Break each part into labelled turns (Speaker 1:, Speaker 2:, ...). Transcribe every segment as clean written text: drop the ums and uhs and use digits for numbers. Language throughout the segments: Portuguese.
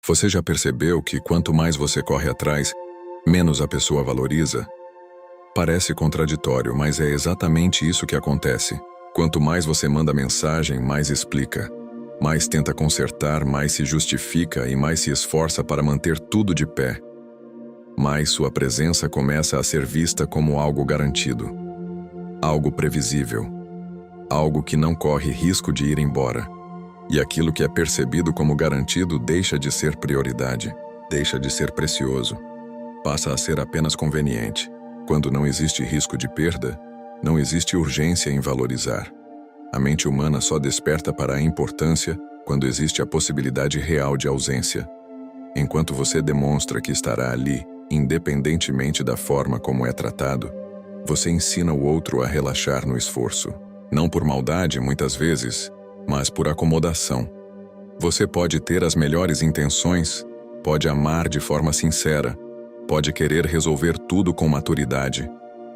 Speaker 1: Você já percebeu que quanto mais você corre atrás, menos a pessoa valoriza? Parece contraditório, mas é exatamente isso que acontece. Quanto mais você manda mensagem, mais explica. Mais tenta consertar, mais se justifica e mais se esforça para manter tudo de pé. Mais sua presença começa a ser vista como algo garantido. Algo previsível. Algo que não corre risco de ir embora. E aquilo que é percebido como garantido deixa de ser prioridade, deixa de ser precioso. Passa a ser apenas conveniente. Quando não existe risco de perda, não existe urgência em valorizar. A mente humana só desperta para a importância quando existe a possibilidade real de ausência. Enquanto você demonstra que estará ali, independentemente da forma como é tratado, você ensina o outro a relaxar no esforço. Não por maldade, muitas vezes, mas por acomodação. Você pode ter as melhores intenções, pode amar de forma sincera, pode querer resolver tudo com maturidade.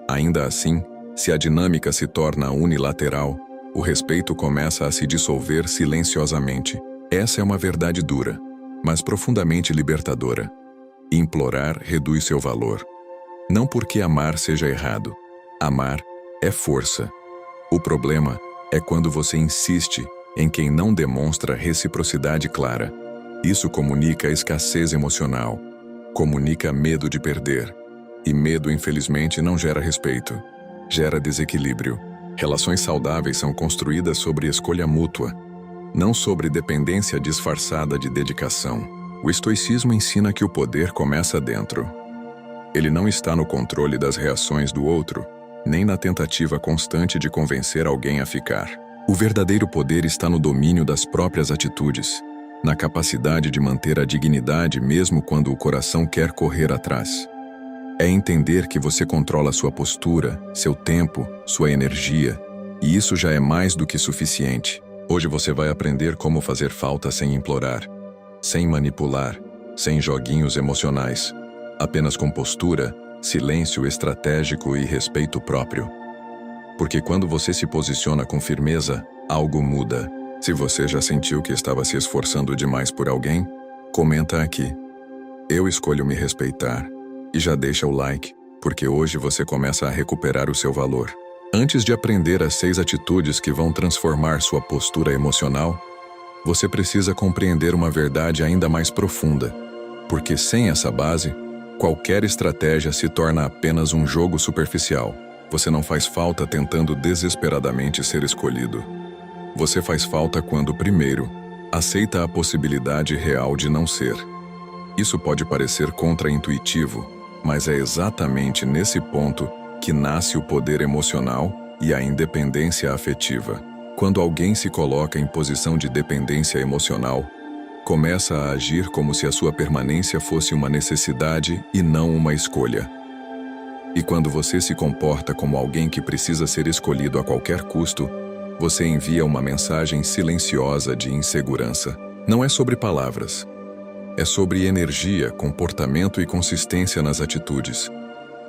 Speaker 1: Ainda assim, se a dinâmica se torna unilateral, o respeito começa a se dissolver silenciosamente. Essa é uma verdade dura, mas profundamente libertadora. Implorar reduz seu valor. Não porque amar seja errado. Amar é força. O problema é quando você insiste em quem não demonstra reciprocidade clara. Isso comunica escassez emocional, comunica medo de perder. E medo, infelizmente, não gera respeito. Gera desequilíbrio. Relações saudáveis são construídas sobre escolha mútua, não sobre dependência disfarçada de dedicação. O estoicismo ensina que o poder começa dentro. Ele não está no controle das reações do outro, nem na tentativa constante de convencer alguém a ficar. O verdadeiro poder está no domínio das próprias atitudes, na capacidade de manter a dignidade mesmo quando o coração quer correr atrás. É entender que você controla sua postura, seu tempo, sua energia, e isso já é mais do que suficiente. Hoje você vai aprender como fazer falta sem implorar, sem manipular, sem joguinhos emocionais, apenas com postura, silêncio estratégico e respeito próprio. Porque quando você se posiciona com firmeza, algo muda. Se você já sentiu que estava se esforçando demais por alguém, comenta aqui. Eu escolho me respeitar. E já deixa o like, porque hoje você começa a recuperar o seu valor. Antes de aprender as 6 atitudes que vão transformar sua postura emocional, você precisa compreender uma verdade ainda mais profunda. Porque sem essa base, qualquer estratégia se torna apenas um jogo superficial. Você não faz falta tentando desesperadamente ser escolhido. Você faz falta quando, primeiro, aceita a possibilidade real de não ser. Isso pode parecer contraintuitivo, mas é exatamente nesse ponto que nasce o poder emocional e a independência afetiva. Quando alguém se coloca em posição de dependência emocional, começa a agir como se a sua permanência fosse uma necessidade e não uma escolha. E quando você se comporta como alguém que precisa ser escolhido a qualquer custo, você envia uma mensagem silenciosa de insegurança. Não é sobre palavras. É sobre energia, comportamento e consistência nas atitudes.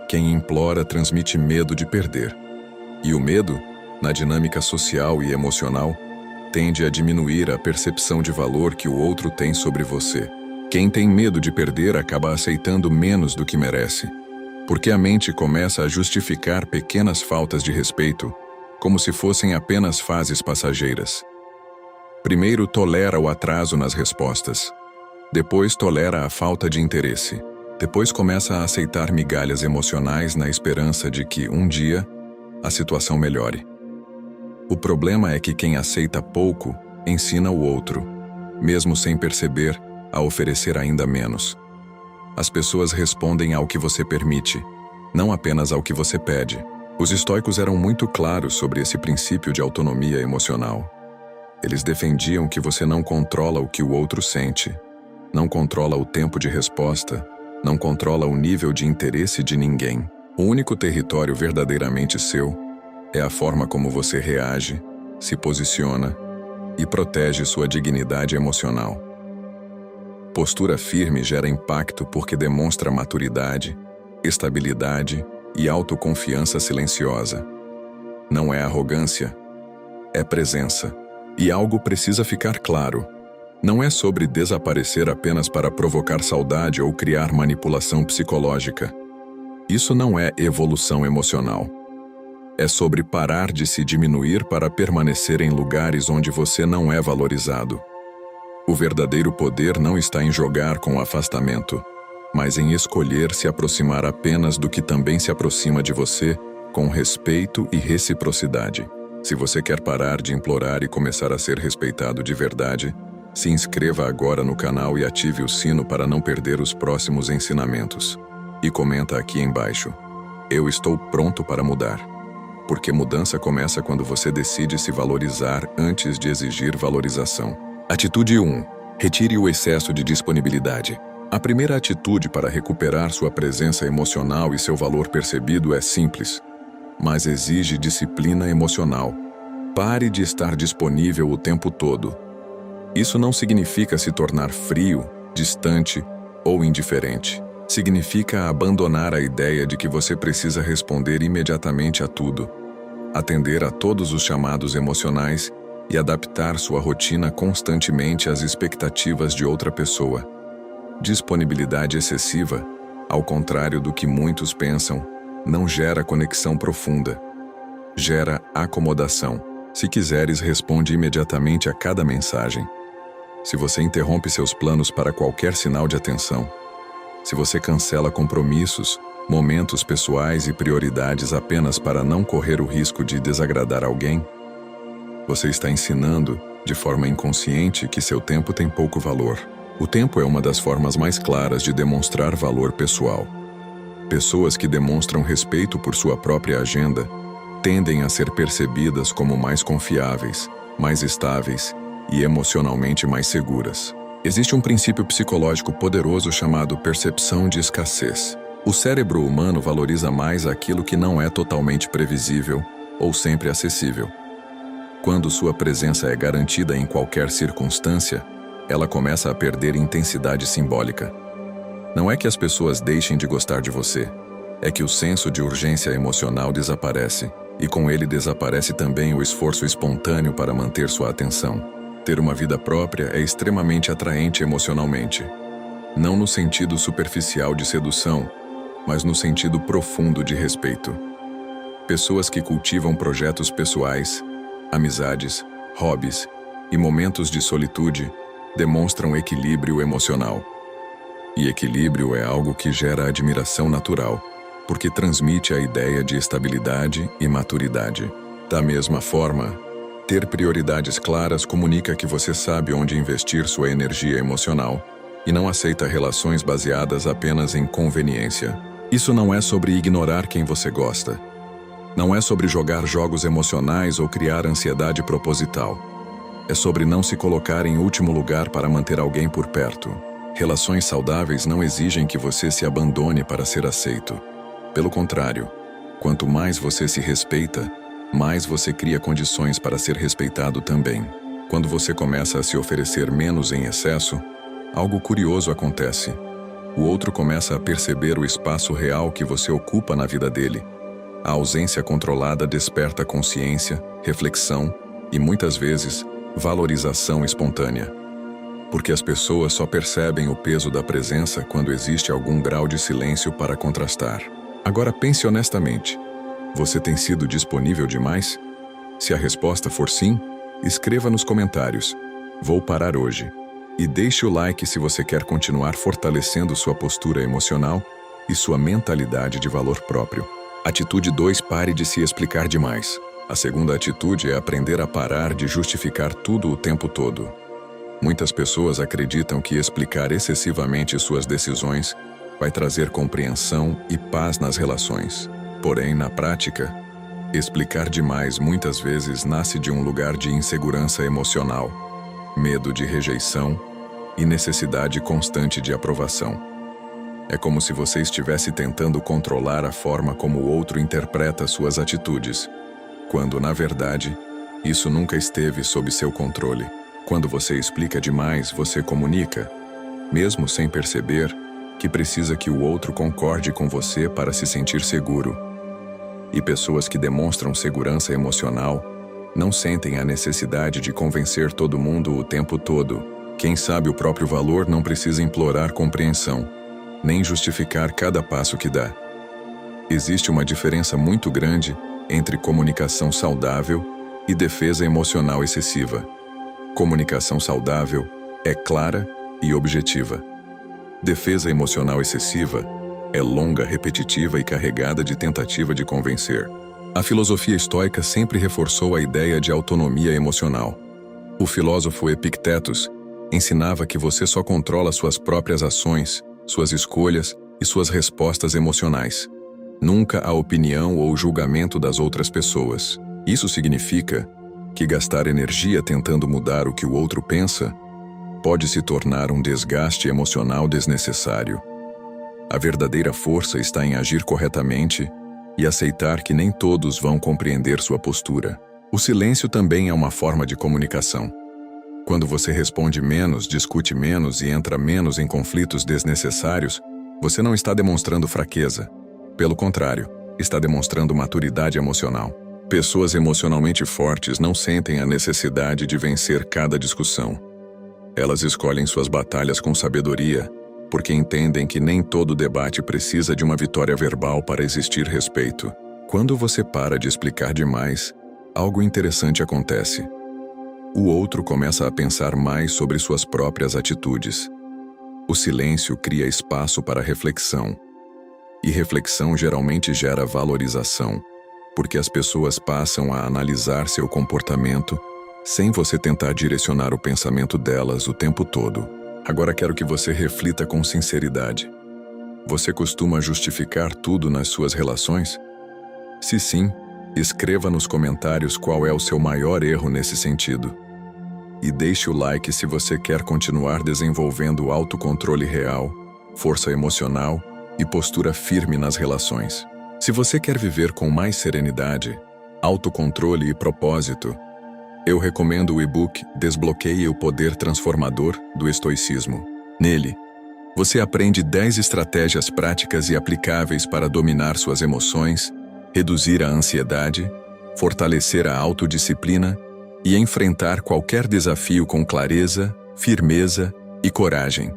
Speaker 1: Quem implora transmite medo de perder. E o medo, na dinâmica social e emocional, tende a diminuir a percepção de valor que o outro tem sobre você. Quem tem medo de perder acaba aceitando menos do que merece, porque a mente começa a justificar pequenas faltas de respeito, como se fossem apenas fases passageiras. Primeiro tolera o atraso nas respostas. Depois tolera a falta de interesse. Depois começa a aceitar migalhas emocionais na esperança de que, um dia, a situação melhore. O problema é que quem aceita pouco, ensina o outro, mesmo sem perceber, a oferecer ainda menos. As pessoas respondem ao que você permite, não apenas ao que você pede. Os estoicos eram muito claros sobre esse princípio de autonomia emocional. Eles defendiam que você não controla o que o outro sente, não controla o tempo de resposta, não controla o nível de interesse de ninguém. O único território verdadeiramente seu é a forma como você reage, se posiciona e protege sua dignidade emocional. Postura firme gera impacto porque demonstra maturidade, estabilidade e autoconfiança silenciosa. Não é arrogância, é presença. E algo precisa ficar claro. Não é sobre desaparecer apenas para provocar saudade ou criar manipulação psicológica. Isso não é evolução emocional. É sobre parar de se diminuir para permanecer em lugares onde você não é valorizado. O verdadeiro poder não está em jogar com o afastamento, mas em escolher se aproximar apenas do que também se aproxima de você, com respeito e reciprocidade. Se você quer parar de implorar e começar a ser respeitado de verdade, se inscreva agora no canal e ative o sino para não perder os próximos ensinamentos. E comenta aqui embaixo: eu estou pronto para mudar. Porque mudança começa quando você decide se valorizar antes de exigir valorização. Atitude 1. Retire o excesso de disponibilidade. A primeira atitude para recuperar sua presença emocional e seu valor percebido é simples, mas exige disciplina emocional. Pare de estar disponível o tempo todo. Isso não significa se tornar frio, distante ou indiferente. Significa abandonar a ideia de que você precisa responder imediatamente a tudo, atender a todos os chamados emocionais e adaptar sua rotina constantemente às expectativas de outra pessoa. Disponibilidade excessiva, ao contrário do que muitos pensam, não gera conexão profunda. Gera acomodação. Se quiseres, responde imediatamente a cada mensagem. Se você interrompe seus planos para qualquer sinal de atenção, se você cancela compromissos, momentos pessoais e prioridades apenas para não correr o risco de desagradar alguém, você está ensinando, de forma inconsciente, que seu tempo tem pouco valor. O tempo é uma das formas mais claras de demonstrar valor pessoal. Pessoas que demonstram respeito por sua própria agenda tendem a ser percebidas como mais confiáveis, mais estáveis e emocionalmente mais seguras. Existe um princípio psicológico poderoso chamado percepção de escassez. O cérebro humano valoriza mais aquilo que não é totalmente previsível ou sempre acessível. Quando sua presença é garantida em qualquer circunstância, ela começa a perder intensidade simbólica. Não é que as pessoas deixem de gostar de você, é que o senso de urgência emocional desaparece, e com ele desaparece também o esforço espontâneo para manter sua atenção. Ter uma vida própria é extremamente atraente emocionalmente. Não no sentido superficial de sedução, mas no sentido profundo de respeito. Pessoas que cultivam projetos pessoais, amizades, hobbies e momentos de solitude demonstram equilíbrio emocional. E equilíbrio é algo que gera admiração natural, porque transmite a ideia de estabilidade e maturidade. Da mesma forma, ter prioridades claras comunica que você sabe onde investir sua energia emocional e não aceita relações baseadas apenas em conveniência. Isso não é sobre ignorar quem você gosta. Não é sobre jogar jogos emocionais ou criar ansiedade proposital. É sobre não se colocar em último lugar para manter alguém por perto. Relações saudáveis não exigem que você se abandone para ser aceito. Pelo contrário, quanto mais você se respeita, mais você cria condições para ser respeitado também. Quando você começa a se oferecer menos em excesso, algo curioso acontece. O outro começa a perceber o espaço real que você ocupa na vida dele. A ausência controlada desperta consciência, reflexão e, muitas vezes, valorização espontânea. Porque as pessoas só percebem o peso da presença quando existe algum grau de silêncio para contrastar. Agora pense honestamente. Você tem sido disponível demais? Se a resposta for sim, escreva nos comentários: vou parar hoje. E deixe o like se você quer continuar fortalecendo sua postura emocional e sua mentalidade de valor próprio. Atitude 2. Pare de se explicar demais. A segunda atitude é aprender a parar de justificar tudo o tempo todo. Muitas pessoas acreditam que explicar excessivamente suas decisões vai trazer compreensão e paz nas relações. Porém, na prática, explicar demais muitas vezes nasce de um lugar de insegurança emocional, medo de rejeição e necessidade constante de aprovação. É como se você estivesse tentando controlar a forma como o outro interpreta suas atitudes, quando, na verdade, isso nunca esteve sob seu controle. Quando você explica demais, você comunica, mesmo sem perceber, que precisa que o outro concorde com você para se sentir seguro. E pessoas que demonstram segurança emocional não sentem a necessidade de convencer todo mundo o tempo todo. Quem sabe o próprio valor não precisa implorar compreensão, nem justificar cada passo que dá. Existe uma diferença muito grande entre comunicação saudável e defesa emocional excessiva. Comunicação saudável é clara e objetiva. Defesa emocional excessiva é longa, repetitiva e carregada de tentativa de convencer. A filosofia estoica sempre reforçou a ideia de autonomia emocional. O filósofo Epictetus ensinava que você só controla suas próprias ações, suas escolhas e suas respostas emocionais, nunca a opinião ou julgamento das outras pessoas. Isso significa que gastar energia tentando mudar o que o outro pensa pode se tornar um desgaste emocional desnecessário. A verdadeira força está em agir corretamente e aceitar que nem todos vão compreender sua postura. O silêncio também é uma forma de comunicação. Quando você responde menos, discute menos e entra menos em conflitos desnecessários, você não está demonstrando fraqueza. Pelo contrário, está demonstrando maturidade emocional. Pessoas emocionalmente fortes não sentem a necessidade de vencer cada discussão. Elas escolhem suas batalhas com sabedoria, porque entendem que nem todo debate precisa de uma vitória verbal para existir respeito. Quando você para de explicar demais, algo interessante acontece. O outro começa a pensar mais sobre suas próprias atitudes. O silêncio cria espaço para reflexão. E reflexão geralmente gera valorização, porque as pessoas passam a analisar seu comportamento sem você tentar direcionar o pensamento delas o tempo todo. Agora quero que você reflita com sinceridade. Você costuma justificar tudo nas suas relações? Se sim, escreva nos comentários qual é o seu maior erro nesse sentido. E deixe o like se você quer continuar desenvolvendo autocontrole real, força emocional e postura firme nas relações. Se você quer viver com mais serenidade, autocontrole e propósito, eu recomendo o e-book Desbloqueie o Poder Transformador do Estoicismo. Nele, você aprende 10 estratégias práticas e aplicáveis para dominar suas emoções, reduzir a ansiedade, fortalecer a autodisciplina e enfrentar qualquer desafio com clareza, firmeza e coragem,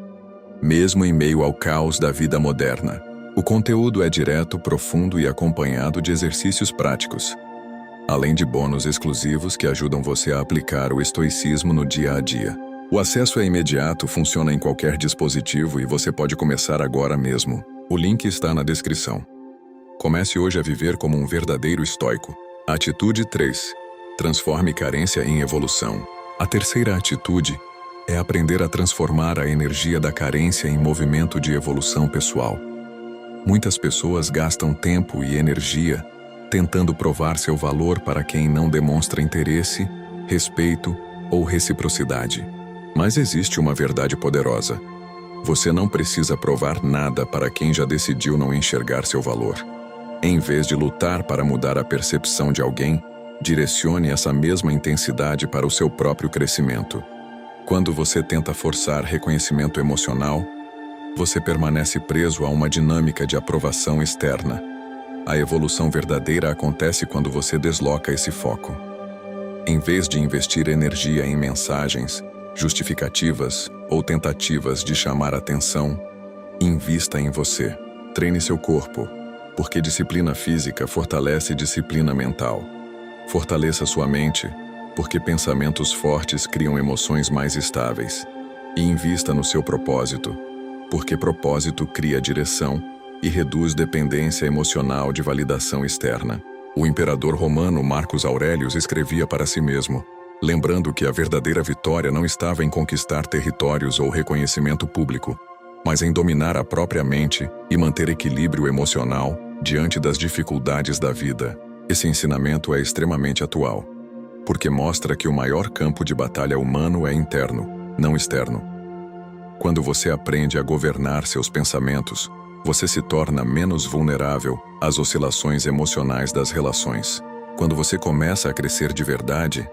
Speaker 1: mesmo em meio ao caos da vida moderna. O conteúdo é direto, profundo e acompanhado de exercícios práticos, além de bônus exclusivos que ajudam você a aplicar o estoicismo no dia a dia. O acesso é imediato, funciona em qualquer dispositivo e você pode começar agora mesmo. O link está na descrição. Comece hoje a viver como um verdadeiro estoico. Atitude 3. Transforme carência em evolução. A terceira atitude é aprender a transformar a energia da carência em movimento de evolução pessoal. Muitas pessoas gastam tempo e energia tentando provar seu valor para quem não demonstra interesse, respeito ou reciprocidade. Mas existe uma verdade poderosa. Você não precisa provar nada para quem já decidiu não enxergar seu valor. Em vez de lutar para mudar a percepção de alguém, direcione essa mesma intensidade para o seu próprio crescimento. Quando você tenta forçar reconhecimento emocional, você permanece preso a uma dinâmica de aprovação externa. A evolução verdadeira acontece quando você desloca esse foco. Em vez de investir energia em mensagens, justificativas ou tentativas de chamar atenção, invista em você. Treine seu corpo, porque disciplina física fortalece disciplina mental. Fortaleça sua mente, porque pensamentos fortes criam emoções mais estáveis. E invista no seu propósito, porque propósito cria direção e reduz dependência emocional de validação externa. O imperador romano Marcos Aurelius escrevia para si mesmo, lembrando que a verdadeira vitória não estava em conquistar territórios ou reconhecimento público, mas em dominar a própria mente e manter equilíbrio emocional diante das dificuldades da vida. Esse ensinamento é extremamente atual, porque mostra que o maior campo de batalha humano é interno, não externo. Quando você aprende a governar seus pensamentos, você se torna menos vulnerável às oscilações emocionais das relações. Quando você começa a crescer de verdade,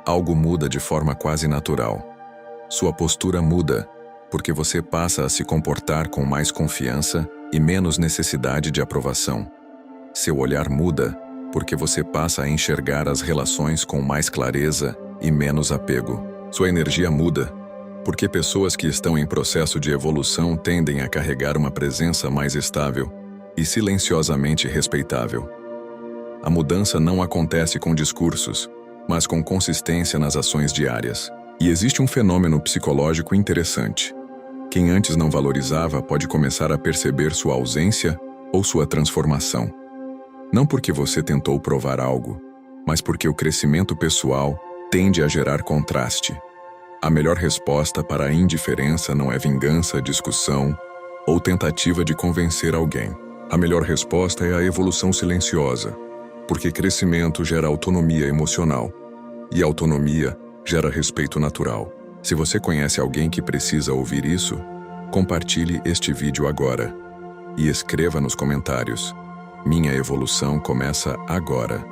Speaker 1: algo muda de forma quase natural. Sua postura muda, porque você passa a se comportar com mais confiança e menos necessidade de aprovação. Seu olhar muda, porque você passa a enxergar as relações com mais clareza e menos apego. Sua energia muda, Porque pessoas que estão em processo de evolução tendem a carregar uma presença mais estável e silenciosamente respeitável. A mudança não acontece com discursos, mas com consistência nas ações diárias. E existe um fenômeno psicológico interessante. Quem antes não valorizava pode começar a perceber sua ausência ou sua transformação. Não porque você tentou provar algo, mas porque o crescimento pessoal tende a gerar contraste. A melhor resposta para a indiferença não é vingança, discussão ou tentativa de convencer alguém. A melhor resposta é a evolução silenciosa, porque crescimento gera autonomia emocional, e autonomia gera respeito natural. Se você conhece alguém que precisa ouvir isso, compartilhe este vídeo agora e escreva nos comentários: minha evolução começa agora,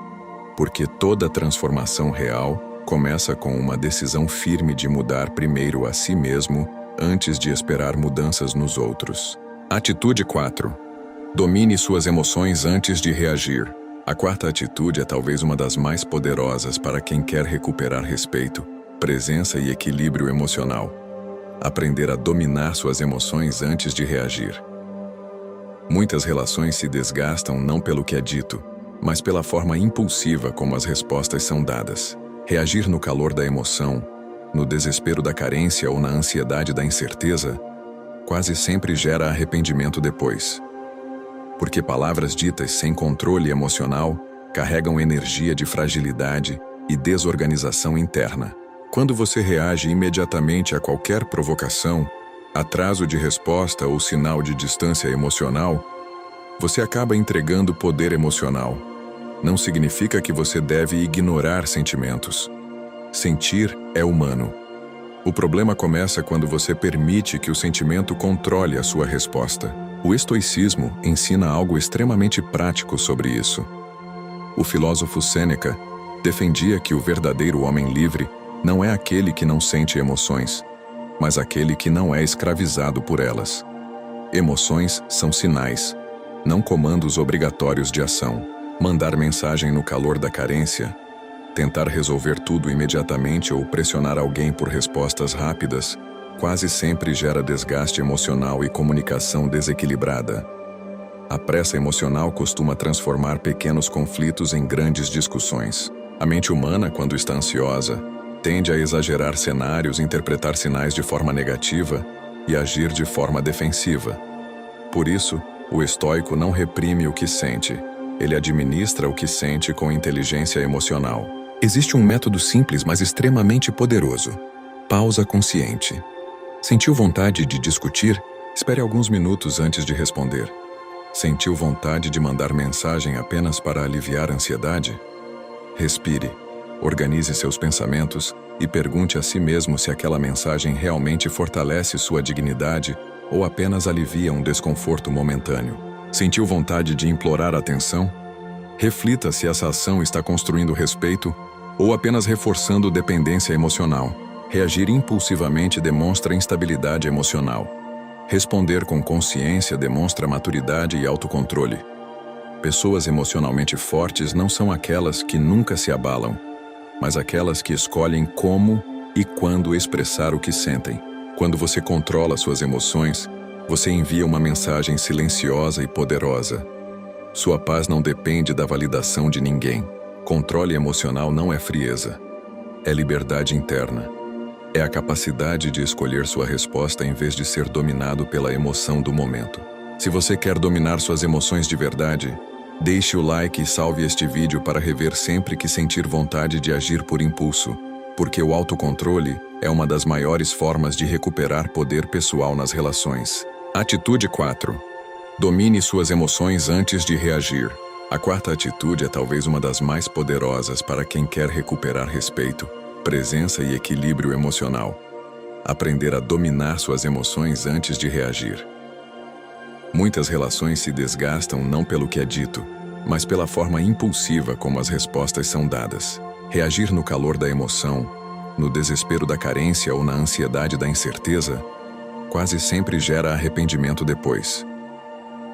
Speaker 1: porque toda transformação real começa com uma decisão firme de mudar primeiro a si mesmo antes de esperar mudanças nos outros. Atitude 4. Domine suas emoções antes de reagir. A quarta atitude é talvez uma das mais poderosas para quem quer recuperar respeito, presença e equilíbrio emocional. Aprender a dominar suas emoções antes de reagir. Muitas relações se desgastam não pelo que é dito, mas pela forma impulsiva como as respostas são dadas. Reagir no calor da emoção, no desespero da carência ou na ansiedade da incerteza, quase sempre gera arrependimento depois. Porque palavras ditas sem controle emocional carregam energia de fragilidade e desorganização interna. Quando você reage imediatamente a qualquer provocação, atraso de resposta ou sinal de distância emocional, você acaba entregando poder emocional. Não significa que você deve ignorar sentimentos. Sentir é humano. O problema começa quando você permite que o sentimento controle a sua resposta. O estoicismo ensina algo extremamente prático sobre isso. O filósofo Sêneca defendia que o verdadeiro homem livre não é aquele que não sente emoções, mas aquele que não é escravizado por elas. Emoções são sinais, não comandos obrigatórios de ação. Mandar mensagem no calor da carência, tentar resolver tudo imediatamente ou pressionar alguém por respostas rápidas, quase sempre gera desgaste emocional e comunicação desequilibrada. A pressa emocional costuma transformar pequenos conflitos em grandes discussões. A mente humana, quando está ansiosa, tende a exagerar cenários, interpretar sinais de forma negativa e agir de forma defensiva. Por isso, o estoico não reprime o que sente, ele administra o que sente com inteligência emocional. Existe um método simples, mas extremamente poderoso. Pausa consciente. Sentiu vontade de discutir? Espere alguns minutos antes de responder. Sentiu vontade de mandar mensagem apenas para aliviar a ansiedade? Respire, organize seus pensamentos e pergunte a si mesmo se aquela mensagem realmente fortalece sua dignidade ou apenas alivia um desconforto momentâneo. Sentiu vontade de implorar atenção? Reflita se essa ação está construindo respeito ou apenas reforçando dependência emocional. Reagir impulsivamente demonstra instabilidade emocional. Responder com consciência demonstra maturidade e autocontrole. Pessoas emocionalmente fortes não são aquelas que nunca se abalam, mas aquelas que escolhem como e quando expressar o que sentem. Quando você controla suas emoções, você envia uma mensagem silenciosa e poderosa. Sua paz não depende da validação de ninguém. Controle emocional não é frieza, é liberdade interna. É a capacidade de escolher sua resposta em vez de ser dominado pela emoção do momento. Se você quer dominar suas emoções de verdade, deixe o like e salve este vídeo para rever sempre que sentir vontade de agir por impulso, porque o autocontrole é uma das maiores formas de recuperar poder pessoal nas relações. Atitude 4. Domine suas emoções antes de reagir. A quarta atitude é talvez uma das mais poderosas para quem quer recuperar respeito, presença e equilíbrio emocional. Aprender a dominar suas emoções antes de reagir. Muitas relações se desgastam não pelo que é dito, mas pela forma impulsiva como as respostas são dadas. Reagir no calor da emoção, no desespero da carência ou na ansiedade da incerteza, quase sempre gera arrependimento depois.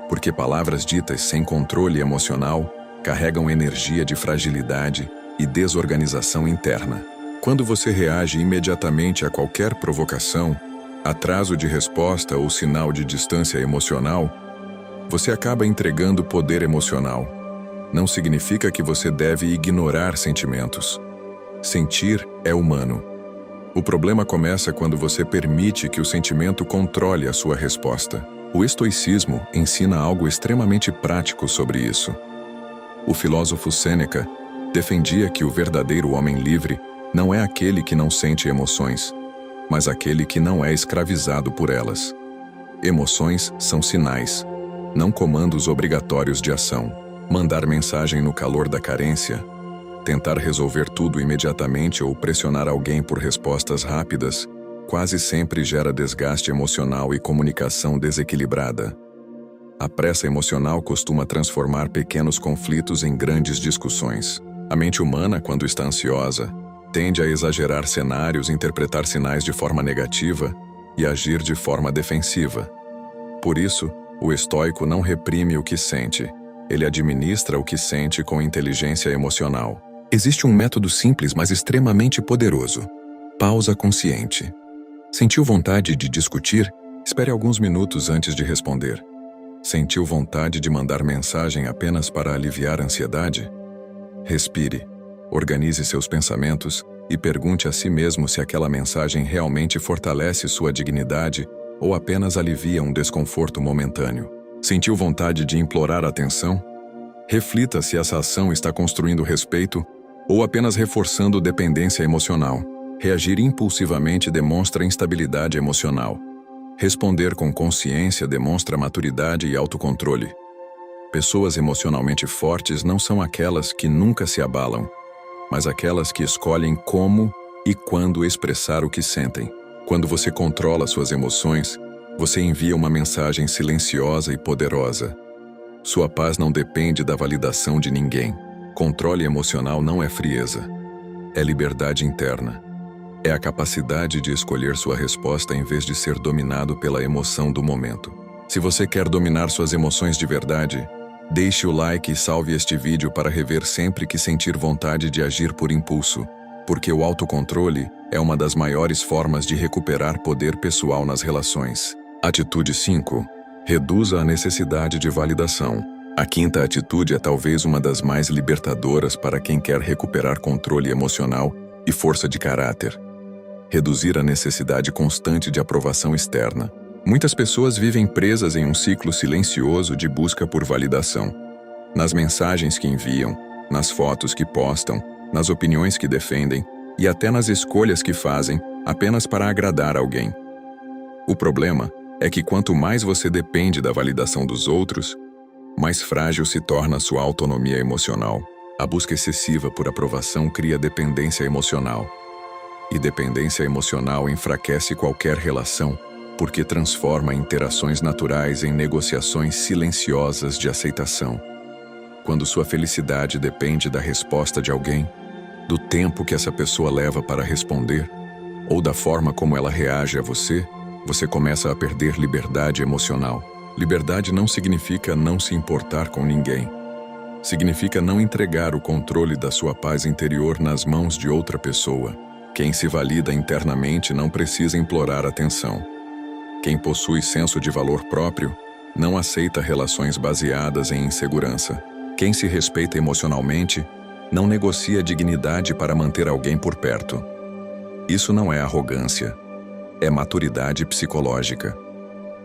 Speaker 1: Porque palavras ditas sem controle emocional carregam energia de fragilidade e desorganização interna. Quando você reage imediatamente a qualquer provocação, atraso de resposta ou sinal de distância emocional, você acaba entregando poder emocional. Não significa que você deve ignorar sentimentos. Sentir é humano. O problema começa quando você permite que o sentimento controle a sua resposta. O estoicismo ensina algo extremamente prático sobre isso. O filósofo Sêneca defendia que o verdadeiro homem livre não é aquele que não sente emoções, mas aquele que não é escravizado por elas. Emoções são sinais, não comandos obrigatórios de ação. Mandar mensagem no calor da carência, tentar resolver tudo imediatamente ou pressionar alguém por respostas rápidas, quase sempre gera desgaste emocional e comunicação desequilibrada. A pressa emocional costuma transformar pequenos conflitos em grandes discussões. A mente humana, quando está ansiosa, tende a exagerar cenários, interpretar sinais de forma negativa e agir de forma defensiva. Por isso, o estoico não reprime o que sente, ele administra o que sente com inteligência emocional. Existe um método simples, mas extremamente poderoso. Pausa consciente. Sentiu vontade de discutir? Espere alguns minutos antes de responder. Sentiu vontade de mandar mensagem apenas para aliviar a ansiedade? Respire, organize seus pensamentos e pergunte a si mesmo se aquela mensagem realmente fortalece sua dignidade ou apenas alivia um desconforto momentâneo. Sentiu vontade de implorar atenção? Reflita se essa ação está construindo respeito ou apenas reforçando dependência emocional. Reagir impulsivamente demonstra instabilidade emocional. Responder com consciência demonstra maturidade e autocontrole. Pessoas emocionalmente fortes não são aquelas que nunca se abalam, mas aquelas que escolhem como e quando expressar o que sentem. Quando você controla suas emoções, você envia uma mensagem silenciosa e poderosa. Sua paz não depende da validação de ninguém. Controle emocional não é frieza. É liberdade interna. É a capacidade de escolher sua resposta em vez de ser dominado pela emoção do momento. Se você quer dominar suas emoções de verdade, deixe o like e salve este vídeo para rever sempre que sentir vontade de agir por impulso, porque o autocontrole é uma das maiores formas de recuperar poder pessoal nas relações. Atitude 5. Reduza a necessidade de validação. A quinta atitude é talvez uma das mais libertadoras para quem quer recuperar controle emocional e força de caráter. Reduzir a necessidade constante de aprovação externa. Muitas pessoas vivem presas em um ciclo silencioso de busca por validação. Nas mensagens que enviam, nas fotos que postam, nas opiniões que defendem e até nas escolhas que fazem apenas para agradar alguém. O problema é que quanto mais você depende da validação dos outros, mais frágil se torna sua autonomia emocional. A busca excessiva por aprovação cria dependência emocional. E dependência emocional enfraquece qualquer relação, porque transforma interações naturais em negociações silenciosas de aceitação. Quando sua felicidade depende da resposta de alguém, do tempo que essa pessoa leva para responder, ou da forma como ela reage a você, você começa a perder liberdade emocional. Liberdade não significa não se importar com ninguém. Significa não entregar o controle da sua paz interior nas mãos de outra pessoa. Quem se valida internamente não precisa implorar atenção. Quem possui senso de valor próprio não aceita relações baseadas em insegurança. Quem se respeita emocionalmente não negocia dignidade para manter alguém por perto. Isso não é arrogância, é maturidade psicológica.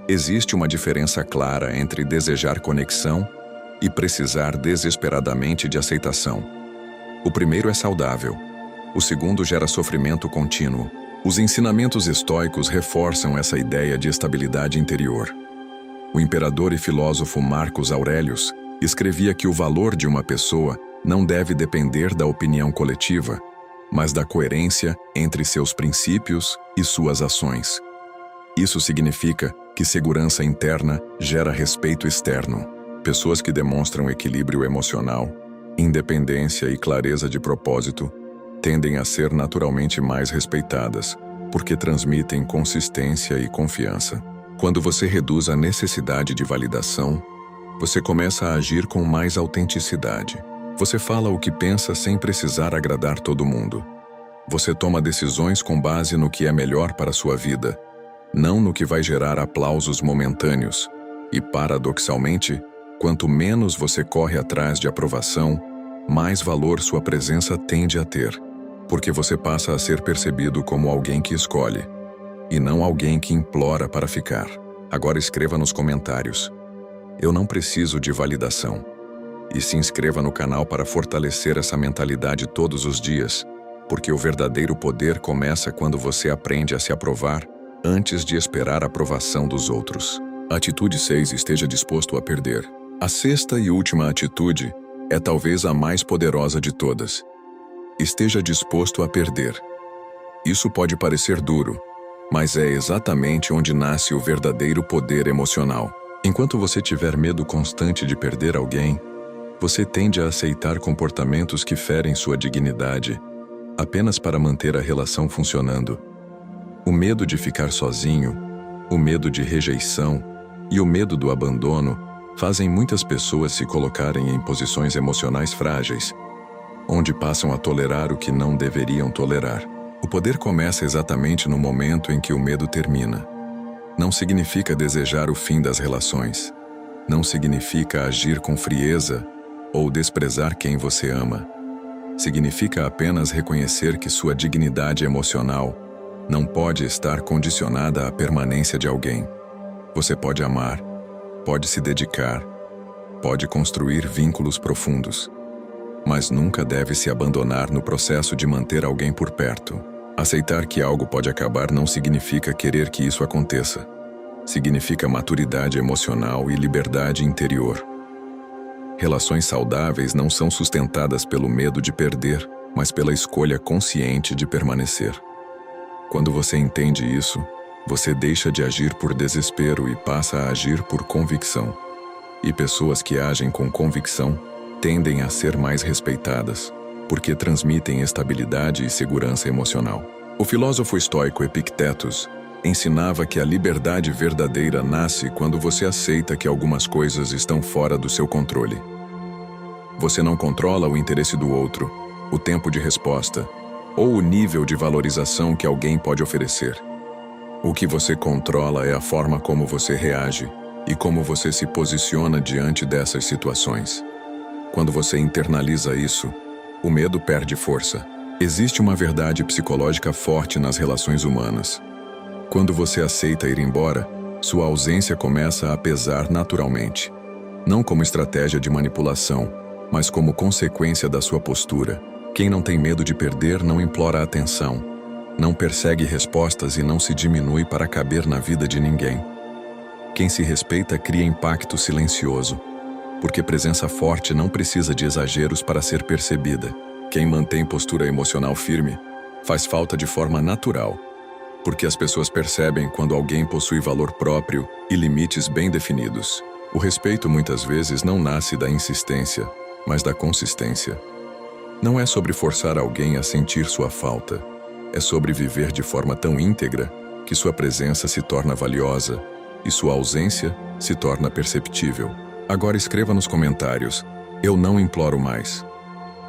Speaker 1: Existe uma diferença clara entre desejar conexão e precisar desesperadamente de aceitação. O primeiro é saudável, o segundo gera sofrimento contínuo. Os ensinamentos estoicos reforçam essa ideia de estabilidade interior. O imperador e filósofo Marcus Aurelius escrevia que o valor de uma pessoa não deve depender da opinião coletiva, mas da coerência entre seus princípios e suas ações. Isso significa que segurança interna gera respeito externo. Pessoas que demonstram equilíbrio emocional, independência e clareza de propósito tendem a ser naturalmente mais respeitadas, porque transmitem consistência e confiança. Quando você reduz a necessidade de validação, você começa a agir com mais autenticidade. Você fala o que pensa sem precisar agradar todo mundo. Você toma decisões com base no que é melhor para a sua vida, não no que vai gerar aplausos momentâneos. E, paradoxalmente, quanto menos você corre atrás de aprovação, mais valor sua presença tende a ter, porque você passa a ser percebido como alguém que escolhe, e não alguém que implora para ficar. Agora escreva nos comentários: eu não preciso de validação. E se inscreva no canal para fortalecer essa mentalidade todos os dias, porque o verdadeiro poder começa quando você aprende a se aprovar antes de esperar a aprovação dos outros. Atitude 6: esteja disposto a perder. A sexta e última atitude é talvez a mais poderosa de todas. Esteja disposto a perder. Isso pode parecer duro, mas é exatamente onde nasce o verdadeiro poder emocional. Enquanto você tiver medo constante de perder alguém, você tende a aceitar comportamentos que ferem sua dignidade apenas para manter a relação funcionando. O medo de ficar sozinho, o medo de rejeição e o medo do abandono fazem muitas pessoas se colocarem em posições emocionais frágeis, onde passam a tolerar o que não deveriam tolerar. O poder começa exatamente no momento em que o medo termina. Não significa desejar o fim das relações. Não significa agir com frieza ou desprezar quem você ama. Significa apenas reconhecer que sua dignidade emocional não pode estar condicionada à permanência de alguém. Você pode amar, pode se dedicar, pode construir vínculos profundos, mas nunca deve se abandonar no processo de manter alguém por perto. Aceitar que algo pode acabar não significa querer que isso aconteça. Significa maturidade emocional e liberdade interior. Relações saudáveis não são sustentadas pelo medo de perder, mas pela escolha consciente de permanecer. Quando você entende isso, você deixa de agir por desespero e passa a agir por convicção. E pessoas que agem com convicção tendem a ser mais respeitadas, porque transmitem estabilidade e segurança emocional. O filósofo estoico Epictetus ensinava que a liberdade verdadeira nasce quando você aceita que algumas coisas estão fora do seu controle. Você não controla o interesse do outro, o tempo de resposta, ou o nível de valorização que alguém pode oferecer. O que você controla é a forma como você reage e como você se posiciona diante dessas situações. Quando você internaliza isso, o medo perde força. Existe uma verdade psicológica forte nas relações humanas. Quando você aceita ir embora, sua ausência começa a pesar naturalmente. Não como estratégia de manipulação, mas como consequência da sua postura. Quem não tem medo de perder não implora atenção, não persegue respostas e não se diminui para caber na vida de ninguém. Quem se respeita cria impacto silencioso, porque presença forte não precisa de exageros para ser percebida. Quem mantém postura emocional firme faz falta de forma natural, porque as pessoas percebem quando alguém possui valor próprio e limites bem definidos. O respeito muitas vezes não nasce da insistência, mas da consistência. Não é sobre forçar alguém a sentir sua falta, é sobre viver de forma tão íntegra que sua presença se torna valiosa e sua ausência se torna perceptível. Agora escreva nos comentários: eu não imploro mais.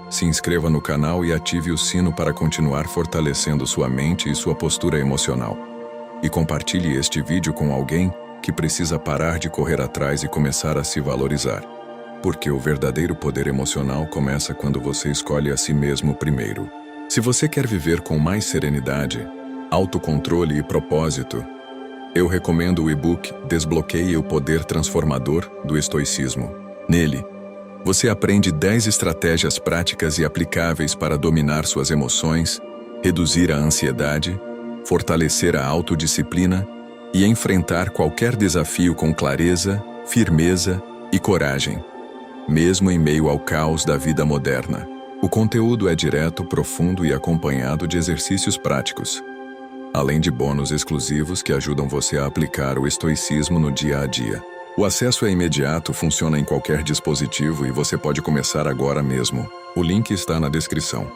Speaker 1: Se inscreva no canal e ative o sino para continuar fortalecendo sua mente e sua postura emocional. E compartilhe este vídeo com alguém que precisa parar de correr atrás e começar a se valorizar. Porque o verdadeiro poder emocional começa quando você escolhe a si mesmo primeiro. Se você quer viver com mais serenidade, autocontrole e propósito, eu recomendo o e-book Desbloqueie o Poder Transformador do Estoicismo. Nele, você aprende 10 estratégias práticas e aplicáveis para dominar suas emoções, reduzir a ansiedade, fortalecer a autodisciplina e enfrentar qualquer desafio com clareza, firmeza e coragem, mesmo em meio ao caos da vida moderna. O conteúdo é direto, profundo e acompanhado de exercícios práticos, além de bônus exclusivos que ajudam você a aplicar o estoicismo no dia a dia. O acesso é imediato, funciona em qualquer dispositivo e você pode começar agora mesmo. O link está na descrição.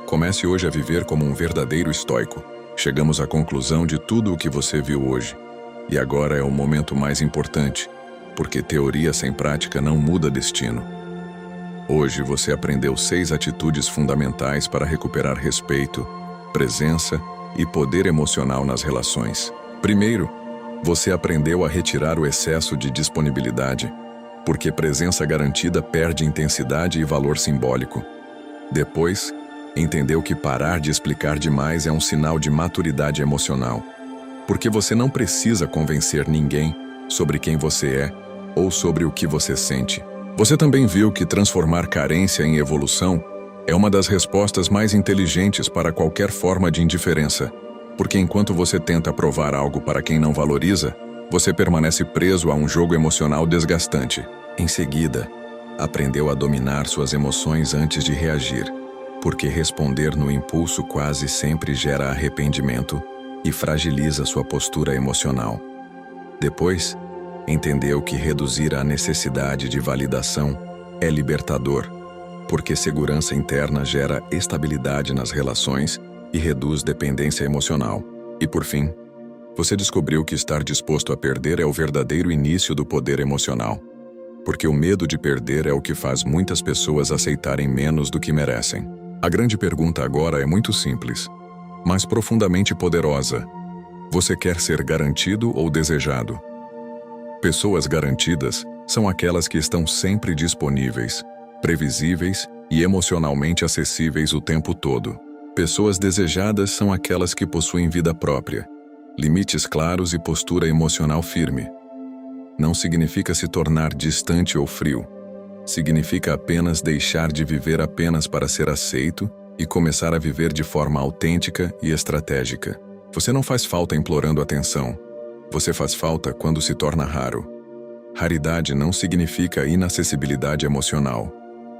Speaker 1: Comece hoje a viver como um verdadeiro estoico. Chegamos à conclusão de tudo o que você viu hoje. E agora é o momento mais importante, porque teoria sem prática não muda destino. Hoje você aprendeu 6 atitudes fundamentais para recuperar respeito, presença e poder emocional nas relações. Primeiro, você aprendeu a retirar o excesso de disponibilidade, porque presença garantida perde intensidade e valor simbólico. Depois, entendeu que parar de explicar demais é um sinal de maturidade emocional, porque você não precisa convencer ninguém sobre quem você é ou sobre o que você sente. Você também viu que transformar carência em evolução é uma das respostas mais inteligentes para qualquer forma de indiferença, porque enquanto você tenta provar algo para quem não valoriza, você permanece preso a um jogo emocional desgastante. Em seguida, aprendeu a dominar suas emoções antes de reagir, porque responder no impulso quase sempre gera arrependimento e fragiliza sua postura emocional. Depois, entendeu que reduzir a necessidade de validação é libertador, porque segurança interna gera estabilidade nas relações e reduz dependência emocional. E por fim, você descobriu que estar disposto a perder é o verdadeiro início do poder emocional, porque o medo de perder é o que faz muitas pessoas aceitarem menos do que merecem. A grande pergunta agora é muito simples, mas profundamente poderosa. Você quer ser garantido ou desejado? Pessoas garantidas são aquelas que estão sempre disponíveis, previsíveis e emocionalmente acessíveis o tempo todo. Pessoas desejadas são aquelas que possuem vida própria, limites claros e postura emocional firme. Não significa se tornar distante ou frio. Significa apenas deixar de viver apenas para ser aceito e começar a viver de forma autêntica e estratégica. Você não faz falta implorando atenção. Você faz falta quando se torna raro. Raridade não significa inacessibilidade emocional.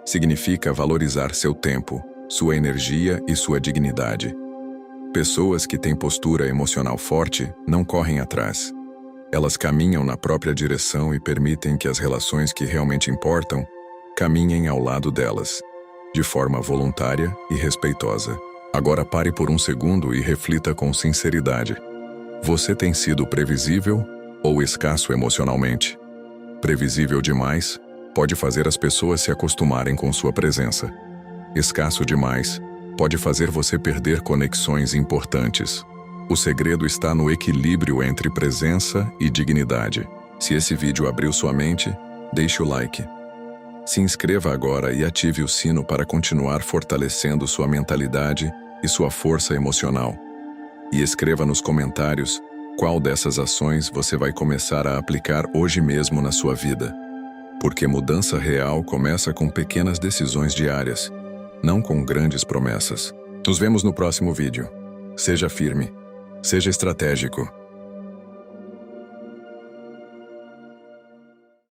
Speaker 1: Significa valorizar seu tempo, sua energia e sua dignidade. Pessoas que têm postura emocional forte não correm atrás. Elas caminham na própria direção e permitem que as relações que realmente importam caminhem ao lado delas, de forma voluntária e respeitosa. Agora pare por um segundo e reflita com sinceridade. Você tem sido previsível ou escasso emocionalmente? Previsível demais pode fazer as pessoas se acostumarem com sua presença. Escasso demais pode fazer você perder conexões importantes. O segredo está no equilíbrio entre presença e dignidade. Se esse vídeo abriu sua mente, deixe o like. Se inscreva agora e ative o sino para continuar fortalecendo sua mentalidade e sua força emocional. E escreva nos comentários qual dessas ações você vai começar a aplicar hoje mesmo na sua vida. Porque mudança real começa com pequenas decisões diárias, não com grandes promessas. Nos vemos no próximo vídeo. Seja firme. Seja estratégico.